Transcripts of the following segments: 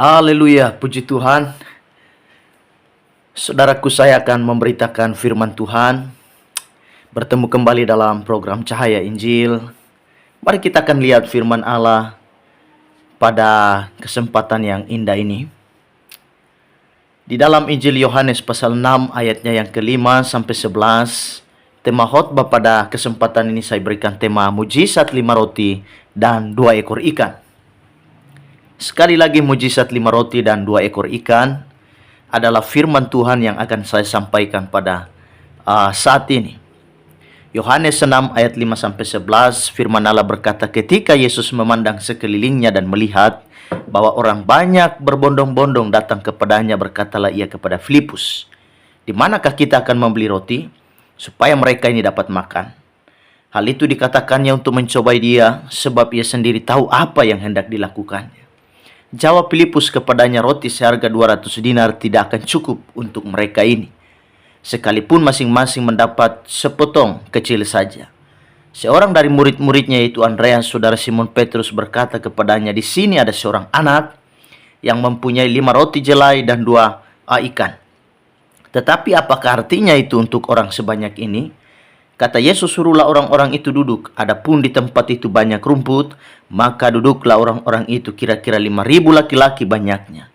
Haleluya, puji Tuhan. Saudaraku, saya akan memberitakan firman Tuhan. Bertemu kembali dalam program Cahaya Injil. Mari kita akan lihat firman Allah pada kesempatan yang indah ini. Di dalam Injil Yohanes pasal 6 ayatnya yang ke-5 sampai 11. Tema khotbah pada kesempatan ini saya berikan tema mujizat 5 roti dan 2 ekor ikan. Sekali lagi, mujizat 5 roti dan 2 ekor ikan adalah firman Tuhan yang akan saya sampaikan pada saat ini. Yohanes 6 ayat 5-11, firman Allah berkata, ketika Yesus memandang sekelilingnya dan melihat bahwa orang banyak berbondong-bondong datang kepadanya, berkatalah ia kepada Filipus, di manakah kita akan membeli roti supaya mereka ini dapat makan? Hal itu dikatakannya untuk mencobai dia, sebab ia sendiri tahu apa yang hendak dilakukannya. Jawab Filipus kepadanya, roti seharga 200 dinar tidak akan cukup untuk mereka ini, sekalipun masing-masing mendapat sepotong kecil saja. Seorang dari murid-muridnya, yaitu Andreas, saudara Simon Petrus, berkata kepadanya, di sini ada seorang anak yang mempunyai 5 roti jelai dan 2 ikan. Tetapi apakah artinya itu untuk orang sebanyak ini? Kata Yesus, suruhlah orang-orang itu duduk. Adapun di tempat itu banyak rumput, maka duduklah orang-orang itu, kira-kira 5.000 laki-laki banyaknya.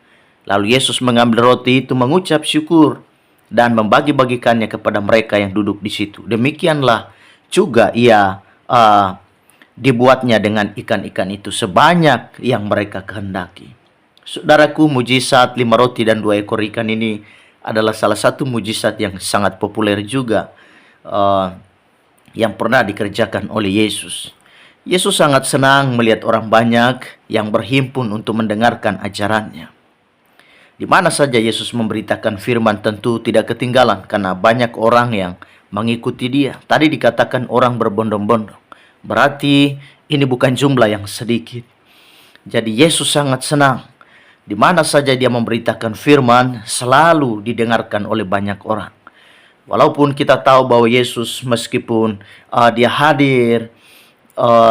Lalu Yesus mengambil roti itu, mengucap syukur, dan membagi-bagikannya kepada mereka yang duduk di situ. Demikianlah juga ia dibuatnya dengan ikan-ikan itu, sebanyak yang mereka kehendaki. Saudaraku, mujizat 5 roti dan 2 ekor ikan ini adalah salah satu mujizat yang sangat populer juga, yang pernah dikerjakan oleh Yesus. Yesus sangat senang melihat orang banyak yang berhimpun untuk mendengarkan ajarannya. Di mana saja Yesus memberitakan firman, tentu tidak ketinggalan karena banyak orang yang mengikuti dia. Tadi dikatakan orang berbondong-bondong, berarti ini bukan jumlah yang sedikit. Jadi Yesus sangat senang. Di mana saja dia memberitakan firman, selalu didengarkan oleh banyak orang. Walaupun kita tahu bahwa Yesus meskipun dia hadir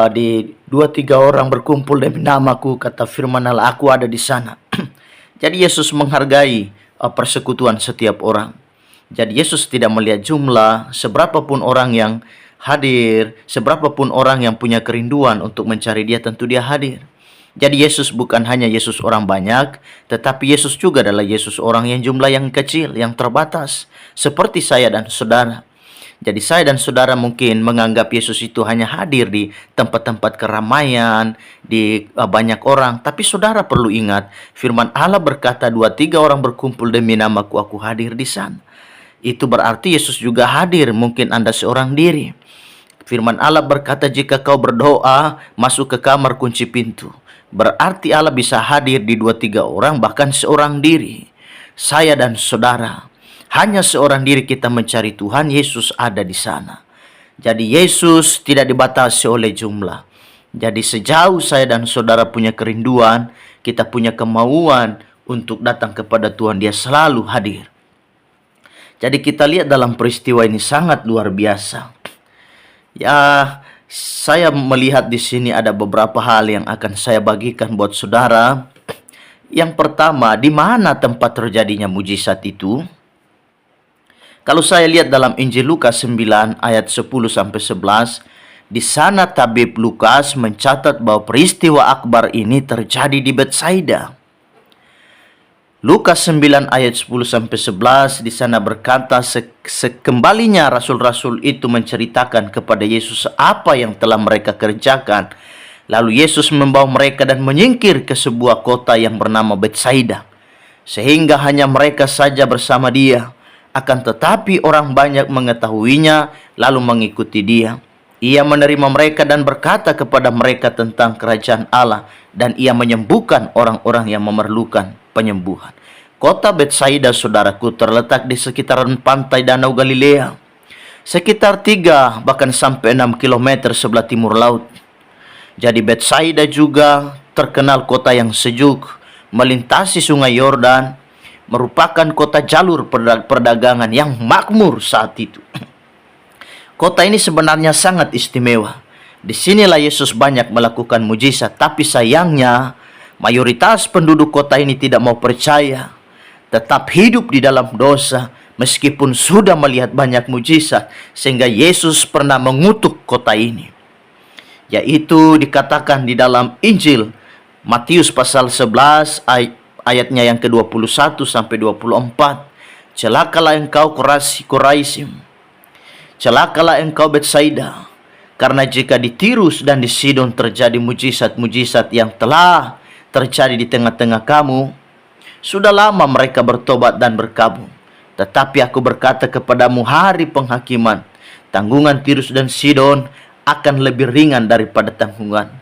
di 2-3 orang berkumpul demi namaku, kata firman Allah, aku ada di sana. Jadi Yesus menghargai persekutuan setiap orang. Jadi Yesus tidak melihat jumlah, seberapapun orang yang hadir, seberapapun orang yang punya kerinduan untuk mencari dia, tentu dia hadir. Jadi Yesus bukan hanya Yesus orang banyak, tetapi Yesus juga adalah Yesus orang yang jumlah yang kecil, yang terbatas, seperti saya dan saudara. Jadi saya dan saudara mungkin menganggap Yesus itu hanya hadir di tempat-tempat keramaian, di banyak orang. Tapi saudara perlu ingat, firman Allah berkata, 2-3 orang berkumpul demi namaku, aku hadir di sana. Itu berarti Yesus juga hadir, mungkin Anda seorang diri. Firman Allah berkata, jika kau berdoa, masuk ke kamar, kunci pintu. Berarti Allah bisa hadir di 2-3 orang, bahkan seorang diri. Saya dan saudara, hanya seorang diri kita mencari Tuhan, Yesus ada di sana. Jadi Yesus tidak dibatasi oleh jumlah. Jadi sejauh saya dan saudara punya kerinduan, kita punya kemauan untuk datang kepada Tuhan, dia selalu hadir. Jadi kita lihat dalam peristiwa ini sangat luar biasa. Ya, saya melihat di sini ada beberapa hal yang akan saya bagikan buat saudara. Yang pertama, di mana tempat terjadinya mujizat itu? Kalau saya lihat dalam Injil Lukas 9 ayat 10-11, di sana tabib Lukas mencatat bahwa peristiwa akbar ini terjadi di Betsaida. Lukas 9 ayat 10-11 di sana berkata, sekembalinya rasul-rasul itu menceritakan kepada Yesus apa yang telah mereka kerjakan. Lalu Yesus membawa mereka dan menyingkir ke sebuah kota yang bernama Betsaida, sehingga hanya mereka saja bersama dia. Akan tetapi orang banyak mengetahuinya lalu mengikuti dia. Ia menerima mereka dan berkata kepada mereka tentang kerajaan Allah, dan ia menyembuhkan orang-orang yang memerlukan penyembuhan. Kota Betsaida, saudaraku, terletak di sekitaran pantai Danau Galilea, sekitar 3 bahkan sampai 6 km sebelah timur laut. Jadi Betsaida juga terkenal kota yang sejuk, melintasi sungai Yordan, merupakan kota jalur perdagangan yang makmur saat itu. Kota ini sebenarnya sangat istimewa. Disinilah Yesus banyak melakukan mujizat, tapi sayangnya Mayoritas penduduk kota ini tidak mau percaya, tetap hidup di dalam dosa, meskipun sudah melihat banyak mujizat, sehingga Yesus pernah mengutuk kota ini. Yaitu dikatakan di dalam Injil Matius pasal 11 ayatnya yang ke-21 sampai 24. Celakalah engkau Koraisim, celakalah engkau Betsaida, karena jika di Tirus dan di Sidon terjadi mujizat-mujizat yang telah terjadi di tengah-tengah kamu, sudah lama mereka bertobat dan berkabung. Tetapi aku berkata kepadamu, hari penghakiman, tanggungan Tirus dan Sidon akan lebih ringan daripada tanggungan.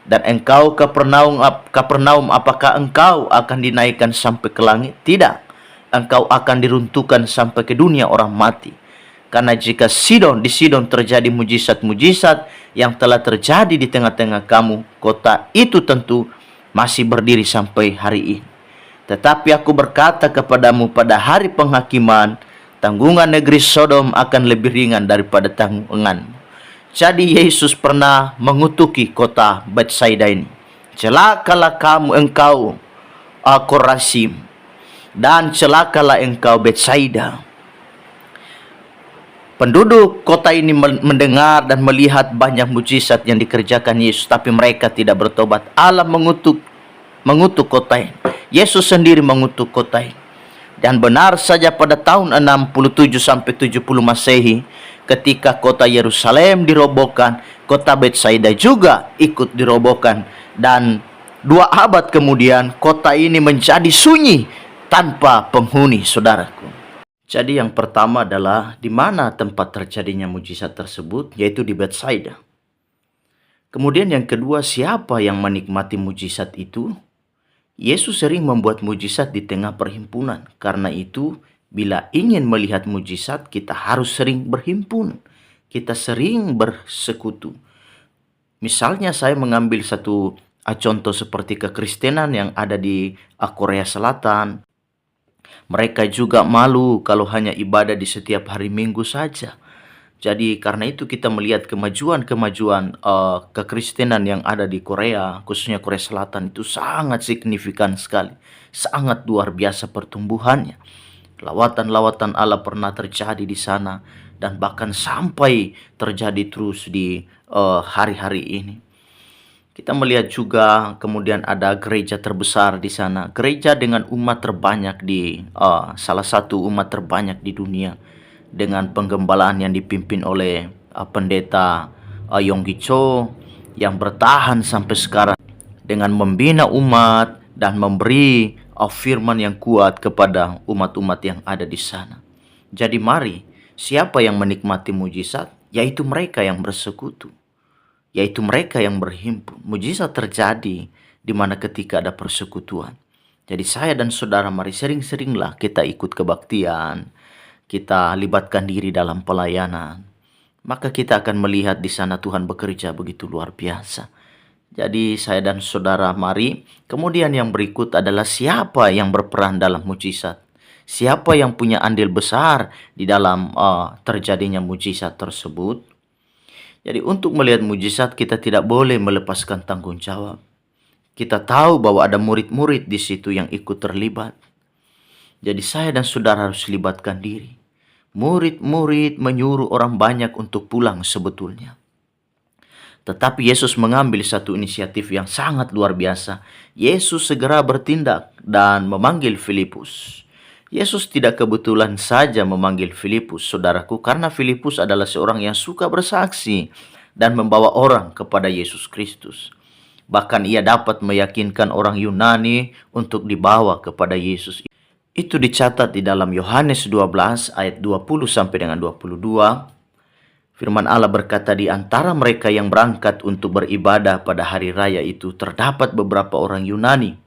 Dan engkau Kapernaum, apakah engkau akan dinaikkan sampai ke langit? Tidak, engkau akan diruntuhkan sampai ke dunia orang mati. Karena jika di Sidon terjadi mujizat-mujizat yang telah terjadi di tengah-tengah kamu, kota itu tentu masih berdiri sampai hari ini. Tetapi aku berkata kepadamu, pada hari penghakiman, tanggungan negeri Sodom akan lebih ringan daripada tanggunganmu. Jadi Yesus pernah mengutuki kota Betsaida ini. Celakalah engkau Korasim, dan celakalah engkau Betsaida. Penduduk kota ini mendengar dan melihat banyak mujizat yang dikerjakan Yesus, tapi mereka tidak bertobat. Allah mengutuk kota ini. Yesus sendiri mengutuk kota ini. Dan benar saja pada tahun 67 sampai 70 Masehi, ketika kota Yerusalem dirobohkan, kota Betsaida juga ikut dirobohkan. Dan 2 abad kemudian, kota ini menjadi sunyi tanpa penghuni, saudaraku. Jadi yang pertama adalah di mana tempat terjadinya mujizat tersebut, yaitu di Betsaida. Kemudian yang kedua, siapa yang menikmati mujizat itu? Yesus sering membuat mujizat di tengah perhimpunan. Karena itu, bila ingin melihat mujizat, kita harus sering berhimpun. Kita sering bersekutu. Misalnya saya mengambil satu contoh seperti kekristenan yang ada di Korea Selatan. Mereka juga malu kalau hanya ibadah di setiap hari Minggu saja. Jadi karena itu kita melihat kemajuan kekristenan yang ada di Korea, khususnya Korea Selatan, itu sangat signifikan sekali. Sangat luar biasa pertumbuhannya. Lawatan-lawatan Allah pernah terjadi di sana, dan bahkan sampai terjadi terus di hari-hari ini. Kita melihat juga kemudian ada gereja terbesar di sana. Gereja dengan umat terbanyak salah satu umat terbanyak di dunia, dengan penggembalaan yang dipimpin oleh pendeta Yonggi Cho, yang bertahan sampai sekarang dengan membina umat dan memberi firman yang kuat kepada umat-umat yang ada di sana. Jadi mari, siapa yang menikmati mujizat? Yaitu mereka yang bersekutu, yaitu mereka yang berhimpun. Mujizat terjadi di mana ketika ada persekutuan. Jadi saya dan saudara, mari sering-seringlah kita ikut kebaktian, kita libatkan diri dalam pelayanan, maka kita akan melihat di sana Tuhan bekerja begitu luar biasa. Jadi saya dan saudara, mari. Kemudian yang berikut adalah siapa yang berperan dalam mujizat. Siapa yang punya andil besar di dalam terjadinya mujizat tersebut. Jadi untuk melihat mujizat kita tidak boleh melepaskan tanggung jawab. Kita tahu bahwa ada murid-murid di situ yang ikut terlibat. Jadi saya dan saudara harus libatkan diri. Murid-murid menyuruh orang banyak untuk pulang sebetulnya. Tetapi Yesus mengambil satu inisiatif yang sangat luar biasa. Yesus segera bertindak dan memanggil Filipus. Yesus tidak kebetulan saja memanggil Filipus, saudaraku, karena Filipus adalah seorang yang suka bersaksi dan membawa orang kepada Yesus Kristus. Bahkan ia dapat meyakinkan orang Yunani untuk dibawa kepada Yesus. Itu dicatat di dalam Yohanes 12 ayat 20 sampai dengan 22. Firman Allah berkata, di antara mereka yang berangkat untuk beribadah pada hari raya itu terdapat beberapa orang Yunani.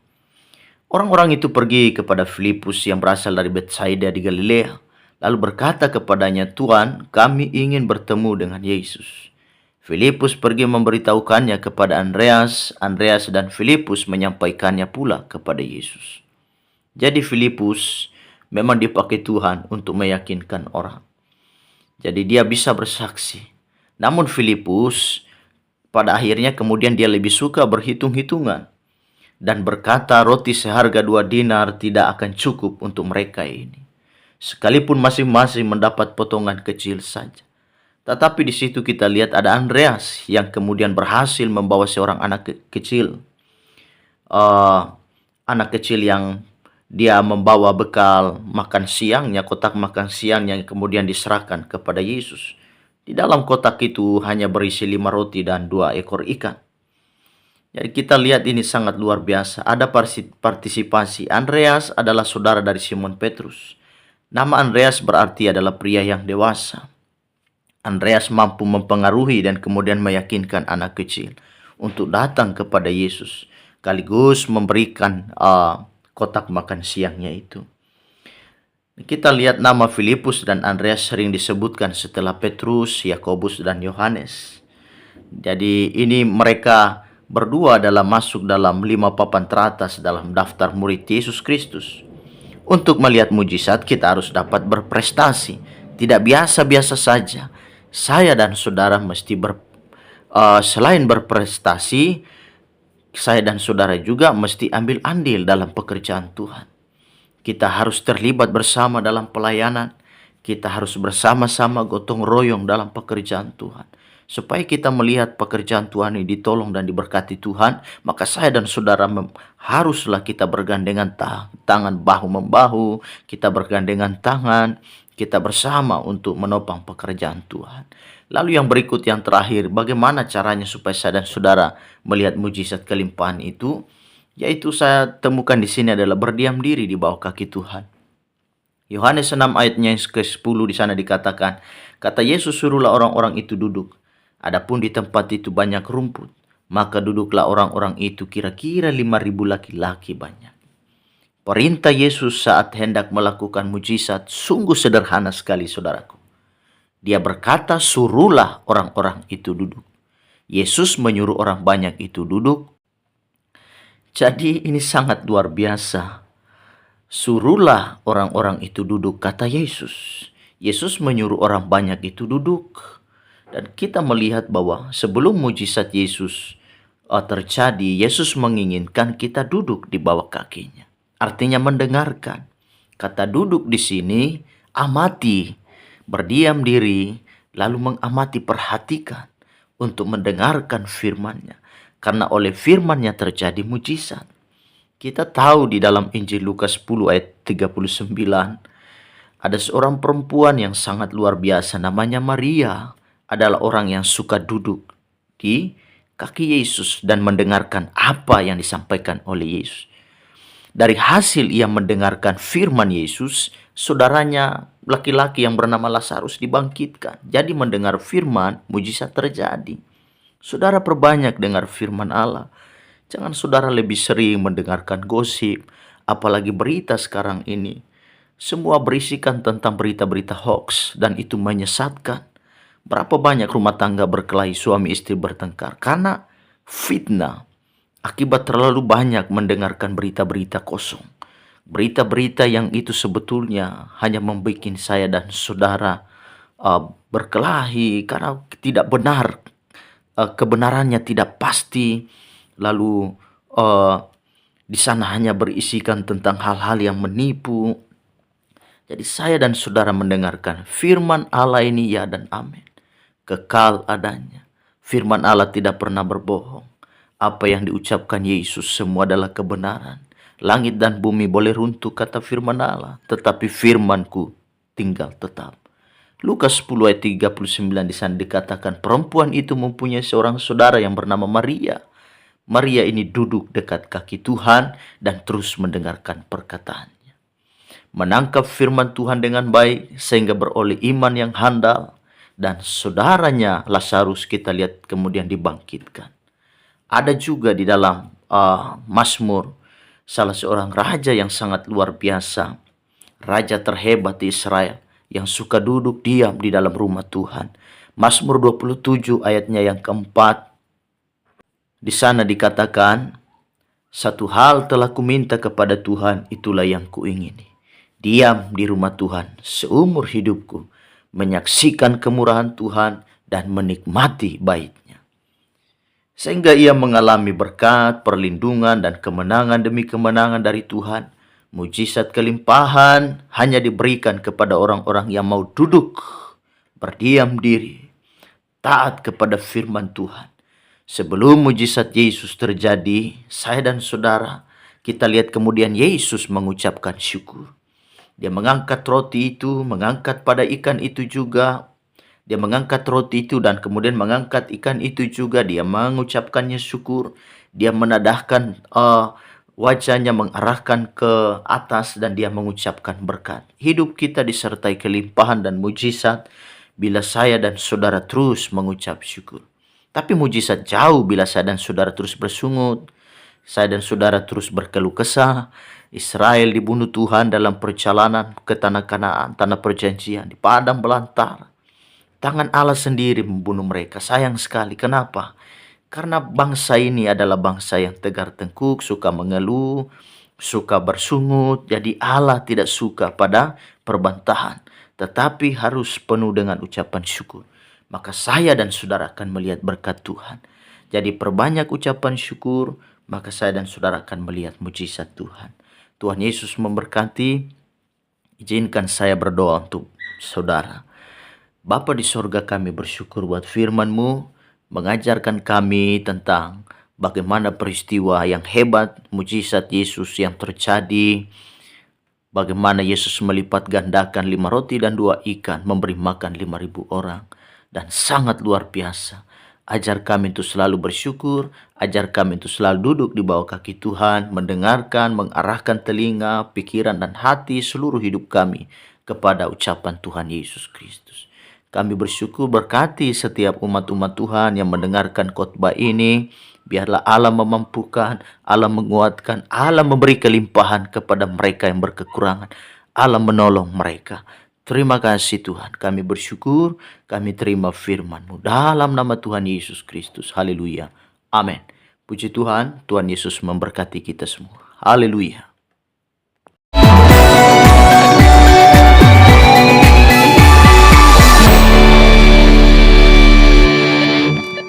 Orang-orang itu pergi kepada Filipus yang berasal dari Betsaida di Galilea, lalu berkata kepadanya, Tuhan, kami ingin bertemu dengan Yesus. Filipus pergi memberitahukannya kepada Andreas. Andreas dan Filipus menyampaikannya pula kepada Yesus. Jadi Filipus memang dipakai Tuhan untuk meyakinkan orang. Jadi dia bisa bersaksi. Namun Filipus pada akhirnya kemudian dia lebih suka berhitung-hitungan. dan berkata roti seharga 2 dinar tidak akan cukup untuk mereka ini. Sekalipun masing-masing mendapat potongan kecil saja. Tetapi di situ kita lihat ada Andreas yang kemudian berhasil membawa seorang anak kecil. Anak kecil yang dia membawa bekal makan siangnya, kotak makan siang yang kemudian diserahkan kepada Yesus. Di dalam kotak itu hanya berisi 5 roti dan 2 ekor ikan. Jadi kita lihat ini sangat luar biasa. Ada partisipasi. Andreas adalah saudara dari Simon Petrus. Nama Andreas berarti adalah pria yang dewasa. Andreas mampu mempengaruhi dan kemudian meyakinkan anak kecil untuk datang kepada Yesus, sekaligus memberikan kotak makan siangnya itu. Kita lihat nama Filipus dan Andreas sering disebutkan setelah Petrus, Yakobus, dan Yohanes. Jadi ini mereka berdua dalam masuk dalam 5 papan teratas dalam daftar murid Yesus Kristus. Untuk melihat mujizat kita harus dapat berprestasi. Tidak biasa-biasa saja. Saya dan saudara mesti selain berprestasi, saya dan saudara juga mesti ambil andil dalam pekerjaan Tuhan. Kita harus terlibat bersama dalam pelayanan. Kita harus bersama-sama gotong royong dalam pekerjaan Tuhan. Supaya kita melihat pekerjaan Tuhan ini ditolong dan diberkati Tuhan, maka saya dan saudara haruslah kita bergandengan tangan bahu-membahu, kita bergandengan tangan, kita bersama untuk menopang pekerjaan Tuhan. Lalu yang berikut, yang terakhir, bagaimana caranya supaya saya dan saudara melihat mujizat kelimpahan itu? Yaitu saya temukan di sini adalah berdiam diri di bawah kaki Tuhan. Yohanes 6 ayatnya yang ke-10 di sana dikatakan, kata Yesus, suruhlah orang-orang itu duduk. Adapun di tempat itu banyak rumput, maka duduklah orang-orang itu, kira-kira 5.000 laki-laki banyak. Perintah Yesus saat hendak melakukan mujizat sungguh sederhana sekali, saudaraku. Dia berkata, suruhlah orang-orang itu duduk. Yesus menyuruh orang banyak itu duduk. Jadi ini sangat luar biasa. Suruhlah orang-orang itu duduk, kata Yesus. Yesus menyuruh orang banyak itu duduk. Dan kita melihat bahwa sebelum mujizat Yesus terjadi, Yesus menginginkan kita duduk di bawah kakinya. Artinya mendengarkan. Kata duduk di sini, amati, berdiam diri, lalu mengamati, perhatikan untuk mendengarkan firman-Nya. Karena oleh firman-Nya terjadi mujizat. Kita tahu di dalam Injil Lukas 10 ayat 39, ada seorang perempuan yang sangat luar biasa, namanya Maria. Adalah orang yang suka duduk di kaki Yesus dan mendengarkan apa yang disampaikan oleh Yesus. Dari hasil ia mendengarkan firman Yesus, saudaranya laki-laki yang bernama Lazarus dibangkitkan. Jadi mendengar firman, mujizat terjadi. Saudara perbanyak dengar firman Allah. Jangan saudara lebih sering mendengarkan gosip, apalagi berita sekarang ini. Semua berisikan tentang berita-berita hoax dan itu menyesatkan. Berapa banyak rumah tangga berkelahi, suami istri bertengkar karena fitnah. Akibat terlalu banyak mendengarkan berita-berita kosong. Berita-berita yang itu sebetulnya hanya membuat saya dan saudara berkelahi karena tidak benar. Kebenarannya tidak pasti. Lalu di sana hanya berisikan tentang hal-hal yang menipu. Jadi saya dan saudara mendengarkan firman Allah ini ya dan amin. Kekal adanya. Firman Allah tidak pernah berbohong. Apa yang diucapkan Yesus semua adalah kebenaran. Langit dan bumi boleh runtuh, kata firman Allah, tetapi firmanku tinggal tetap. Lukas 10 ayat 39 di sana dikatakan perempuan itu mempunyai seorang saudara yang bernama Maria. Maria ini duduk dekat kaki Tuhan dan terus mendengarkan perkataannya. Menangkap firman Tuhan dengan baik sehingga beroleh iman yang handal. Dan saudaranya Lazarus kita lihat kemudian dibangkitkan. Ada juga di dalam Mazmur salah seorang raja yang sangat luar biasa. Raja terhebat di Israel yang suka duduk diam di dalam rumah Tuhan. Mazmur 27 ayatnya yang keempat. Di sana dikatakan, satu hal telah kuminta kepada Tuhan, itulah yang kuingini. Diam di rumah Tuhan seumur hidupku, menyaksikan kemurahan Tuhan dan menikmati baitnya. sehingga ia mengalami berkat, perlindungan, dan kemenangan demi kemenangan dari Tuhan. Mujizat kelimpahan hanya diberikan kepada orang-orang yang mau duduk, berdiam diri, taat kepada firman Tuhan. Sebelum mujizat Yesus terjadi, saya dan saudara, kita lihat kemudian Yesus mengucapkan syukur. Dia mengangkat roti itu, mengangkat pada ikan itu juga. Dia mengangkat roti itu dan kemudian mengangkat ikan itu juga. Dia mengucapkannya syukur. Dia menadahkan wajahnya, mengarahkan ke atas, dan dia mengucapkan berkat. Hidup kita disertai kelimpahan dan mujizat bila saya dan saudara terus mengucap syukur. Tapi mujizat jauh bila saya dan saudara terus bersungut, saya dan saudara terus berkeluh kesah. Israel dibunuh Tuhan dalam perjalanan ke tanah Kanaan, tanah perjanjian, di padang belantara. Tangan Allah sendiri membunuh mereka. Sayang sekali. Kenapa? Karena bangsa ini adalah bangsa yang tegar tengkuk, suka mengeluh, suka bersungut. Jadi Allah tidak suka pada perbantahan, tetapi harus penuh dengan ucapan syukur. Maka saya dan saudara akan melihat berkat Tuhan. Jadi perbanyak ucapan syukur, maka saya dan saudara akan melihat mujizat Tuhan. Tuhan Yesus memberkati. Izinkan saya berdoa untuk saudara. Bapa di sorga, kami bersyukur buat firman-Mu, mengajarkan kami tentang bagaimana peristiwa yang hebat, mujizat Yesus yang terjadi. Bagaimana Yesus melipat gandakan 5 roti dan 2 ikan, memberi makan 5.000 orang. Dan sangat luar biasa. Ajar kami untuk selalu bersyukur, ajar kami untuk selalu duduk di bawah kaki Tuhan, mendengarkan, mengarahkan telinga, pikiran, dan hati seluruh hidup kami kepada ucapan Tuhan Yesus Kristus. Kami bersyukur, berkati setiap umat-umat Tuhan yang mendengarkan khotbah ini. Biarlah Allah memampukan, Allah menguatkan, Allah memberi kelimpahan kepada mereka yang berkekurangan. Allah menolong mereka. Terima kasih Tuhan, kami bersyukur, kami terima firman-Mu dalam nama Tuhan Yesus Kristus. Haleluya. Amin. Puji Tuhan, Tuhan Yesus memberkati kita semua. Haleluya.